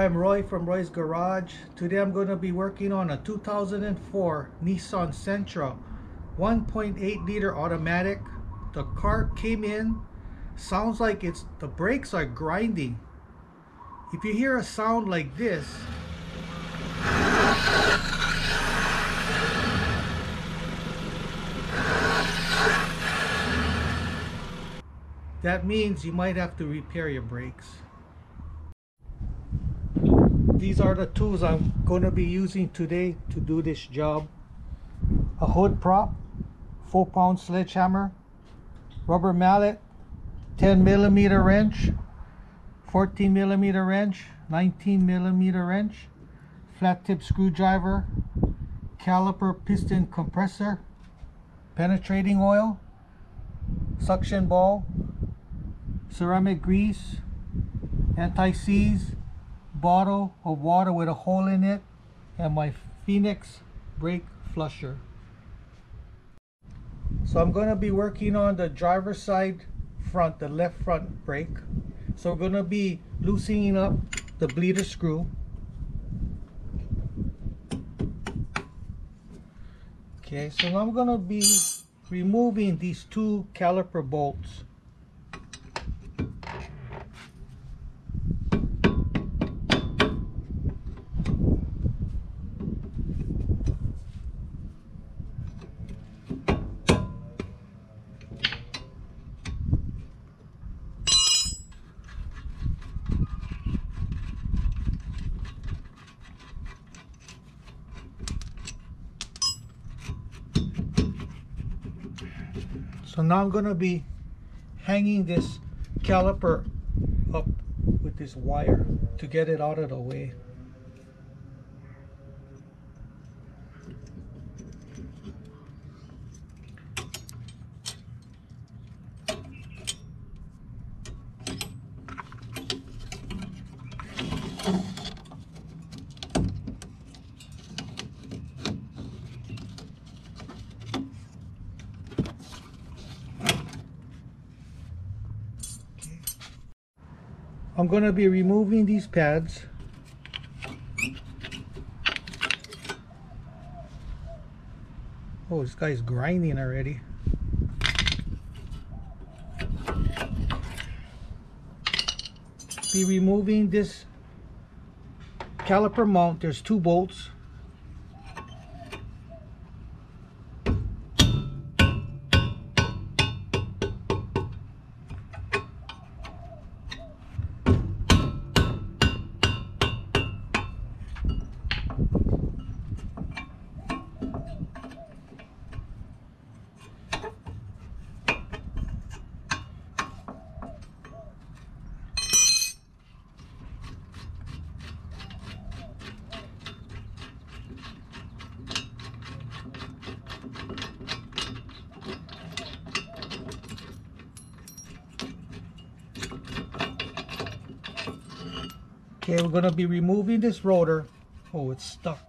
I'm Roy from Roy's Garage. Today I'm going to be working on a 2004 Nissan Sentra 1.8 liter automatic. The car came in, sounds like the brakes are grinding. If you hear a sound like this, that means you might have to repair your brakes. These are the tools I'm going to be using today to do this job. A hood prop, 4-pound sledgehammer, rubber mallet, 10mm wrench, 14mm wrench, 19mm wrench, flat tip screwdriver, caliper piston compressor, penetrating oil, suction ball, ceramic grease, anti-seize, bottle of water with a hole in it, and my Phoenix brake flusher. So I'm going to be working on the driver's side front, the left front brake. So we're going to be loosening up the bleeder screw. Okay, so now I'm going to be removing these two caliper bolts. So now I'm going to be hanging this caliper up with this wire to get it out of the way. I'm going to be removing these pads. Oh, this guy's grinding already. Be removing this caliper mount. There's two bolts. Okay, we're going to be removing this rotor. Oh, it's stuck.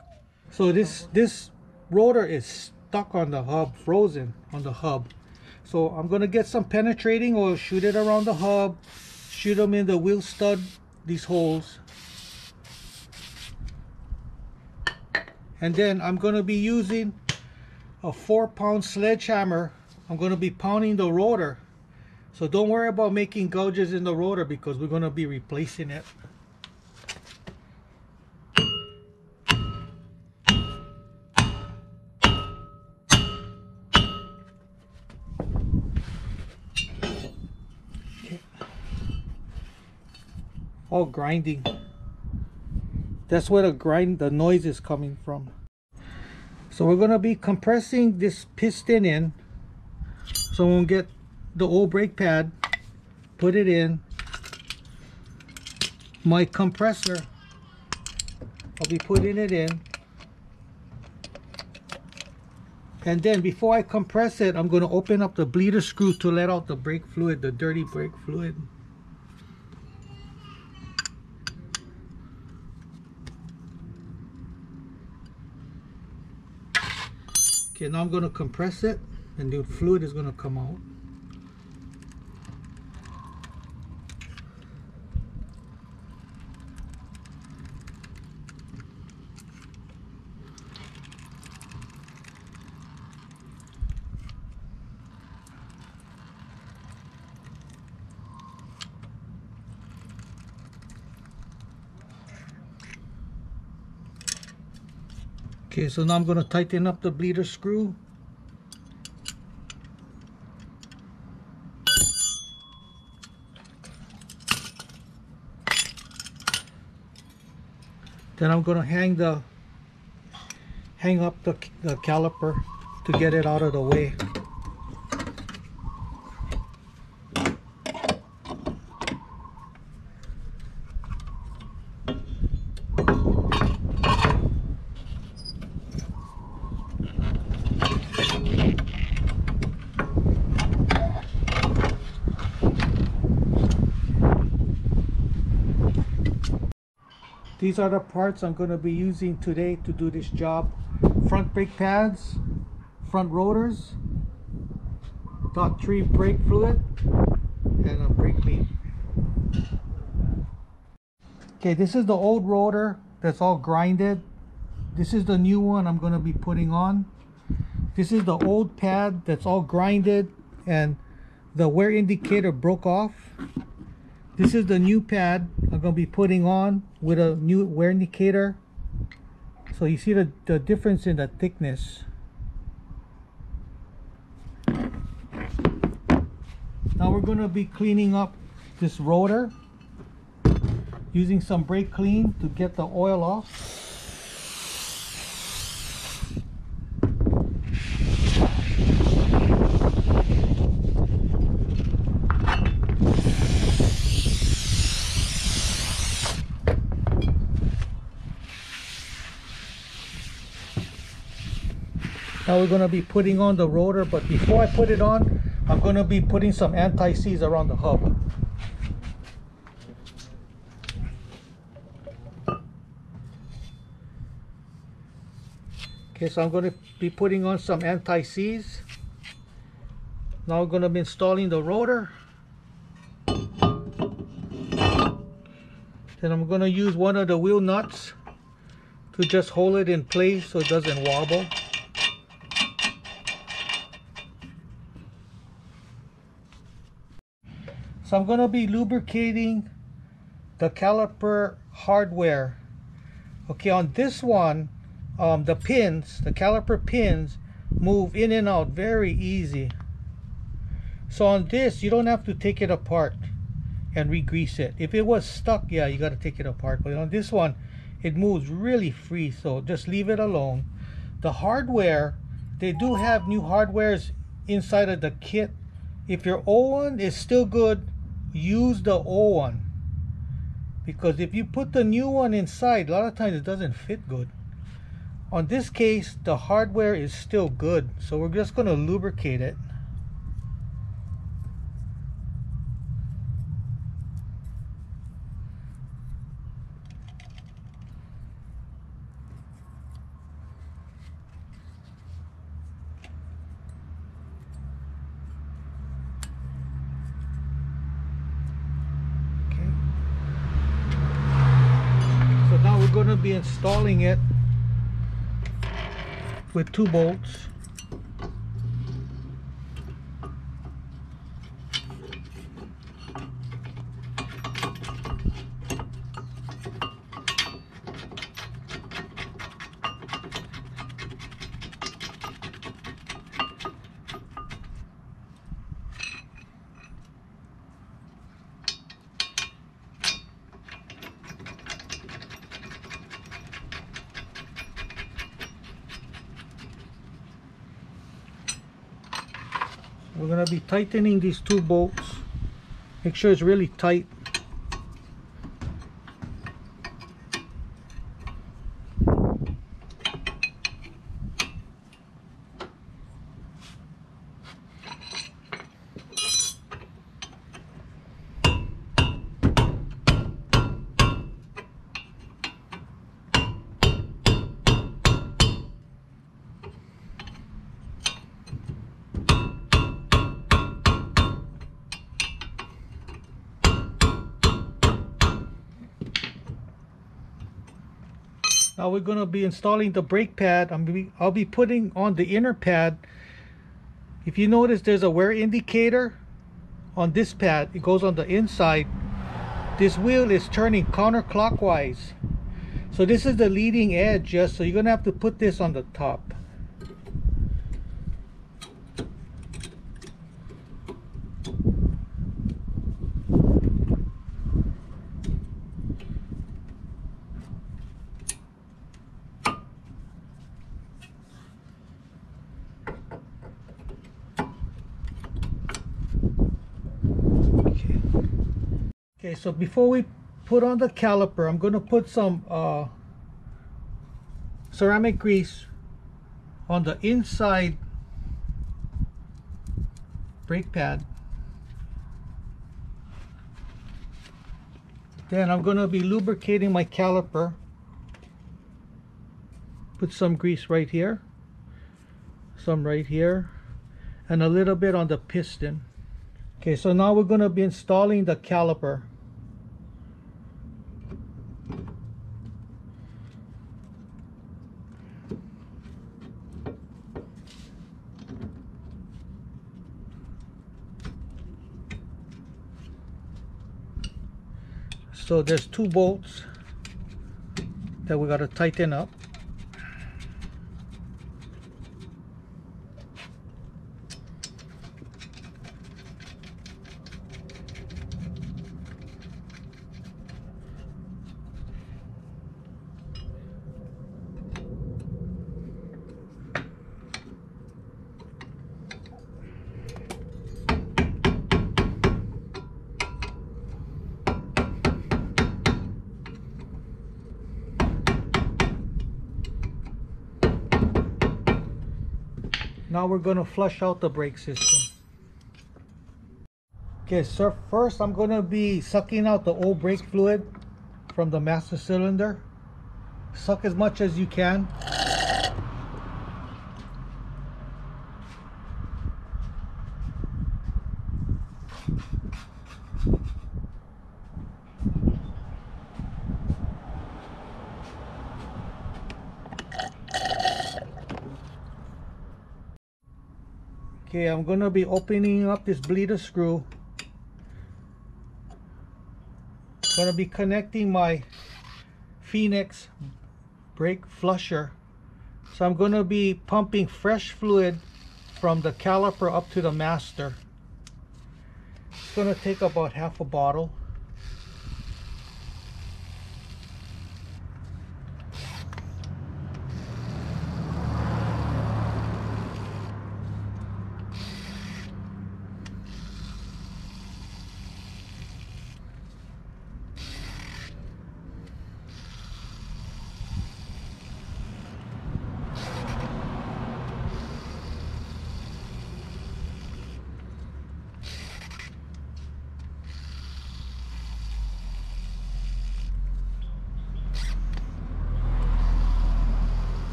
So this rotor is stuck on the hub, frozen on the hub. So I'm going to get some penetrating oil, shoot it around the hub, shoot them in the wheel stud, these holes. And then I'm going to be using a 4-pound sledgehammer. I'm going to be pounding the rotor. So don't worry about making gouges in the rotor because we're going to be replacing it. All grinding. That's where the noise is coming from. So we're going to be compressing this piston in. So we'll get the old brake pad, put it in. My compressor, I'll be putting it in. And then before I compress it, I'm going to open up the bleeder screw to let out the brake fluid, the dirty brake fluid. Okay, now I'm going to compress it and the fluid is going to come out. Okay, so now I'm going to tighten up the bleeder screw. Then I'm going to hang up the caliper to get it out of the way. These are the parts I'm going to be using today to do this job. Front brake pads, front rotors, .3 brake fluid, and a brake clean. Okay, this is the old rotor that's all grinded. This is the new one I'm going to be putting on. This is the old pad that's all grinded and the wear indicator broke off. This is the new pad I'm going to be putting on with a new wear indicator. So you see the difference in the thickness. Now we're going to be cleaning up this rotor using some brake clean to get the oil off. Now we're going to be putting on the rotor, but before I put it on, I'm going to be putting some anti-seize around the hub. Okay, so I'm going to be putting on some anti-seize. Now we're going to be installing the rotor. Then I'm going to use one of the wheel nuts to just hold it in place so it doesn't wobble. So I'm going to be lubricating the caliper hardware. Okay, on this one, the pins, the caliper pins, move in and out very easy. So on this, you don't have to take it apart and re-grease it. If it was stuck, yeah, you got to take it apart. But on this one, it moves really free, so just leave it alone. The hardware, they do have new hardwares inside of the kit. If your old one is still good, use the old one, because if you put the new one inside, a lot of times it doesn't fit good. On this case, the hardware is still good, so we're just going to lubricate it. Going to be installing it with 2 bolts. We're going to be tightening these 2 bolts. Make sure it's really tight. Now we're going to be installing the brake pad. I'll be putting on the inner pad. If you notice, there's a wear indicator on this pad. It goes on the inside. This wheel is turning counterclockwise. So this is the leading edge, yes, so you're gonna have to put this on the top. Okay, so before we put on the caliper, I'm going to put some ceramic grease on the inside brake pad. Then I'm going to be lubricating my caliper. Put some grease right here, some right here, and a little bit on the piston. Okay, so now we're going to be installing the caliper. So there's 2 bolts that we got to tighten up. Now we're going to flush out the brake system. Okay, so first I'm going to be sucking out the old brake fluid from the master cylinder. Suck as much as you can. Okay, I'm going to be opening up this bleeder screw. Going to be connecting my Phoenix brake flusher. So I'm going to be pumping fresh fluid from the caliper up to the master. It's going to take about half a bottle.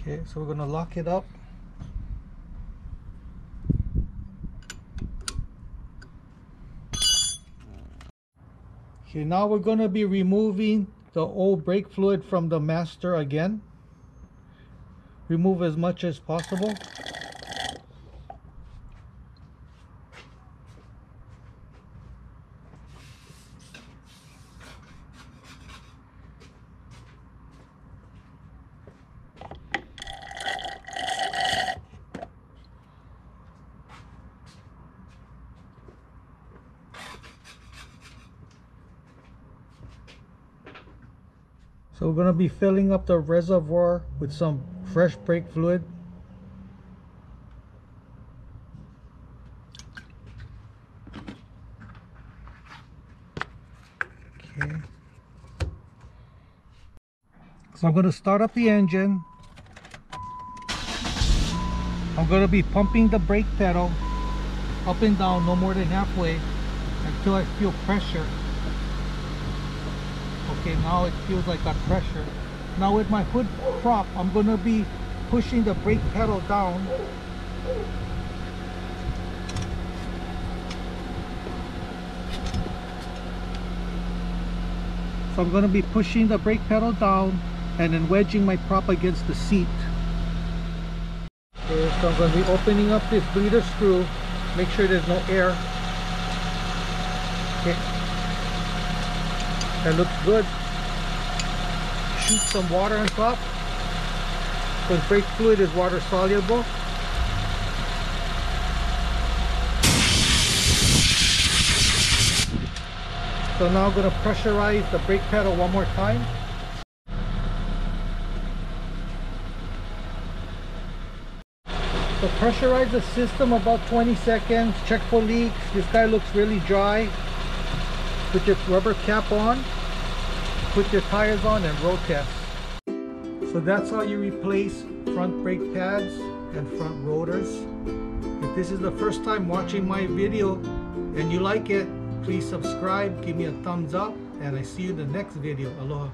Okay, so we're going to lock it up. Okay, now we're going to be removing the old brake fluid from the master again. Remove as much as possible. So we're going to be filling up the reservoir with some fresh brake fluid. Okay. So I'm going to start up the engine. I'm going to be pumping the brake pedal up and down no more than halfway until I feel pressure. Okay, now it feels like got pressure. Now with my hood prop, I'm going to be pushing the brake pedal down. So I'm going to be pushing the brake pedal down and then wedging my prop against the seat. Okay, so I'm going to be opening up this bleeder screw. Make sure there's no air. Okay. That looks good. Shoot some water on top, because brake fluid is water soluble. So now I'm going to pressurize the brake pedal one more time. So pressurize the system about 20 seconds, check for leaks. This guy looks really dry. Put your rubber cap on, put your tires on, and road test. So that's how you replace front brake pads and front rotors. If this is the first time watching my video and you like it, please subscribe, give me a thumbs up, and I see you in the next video. Aloha.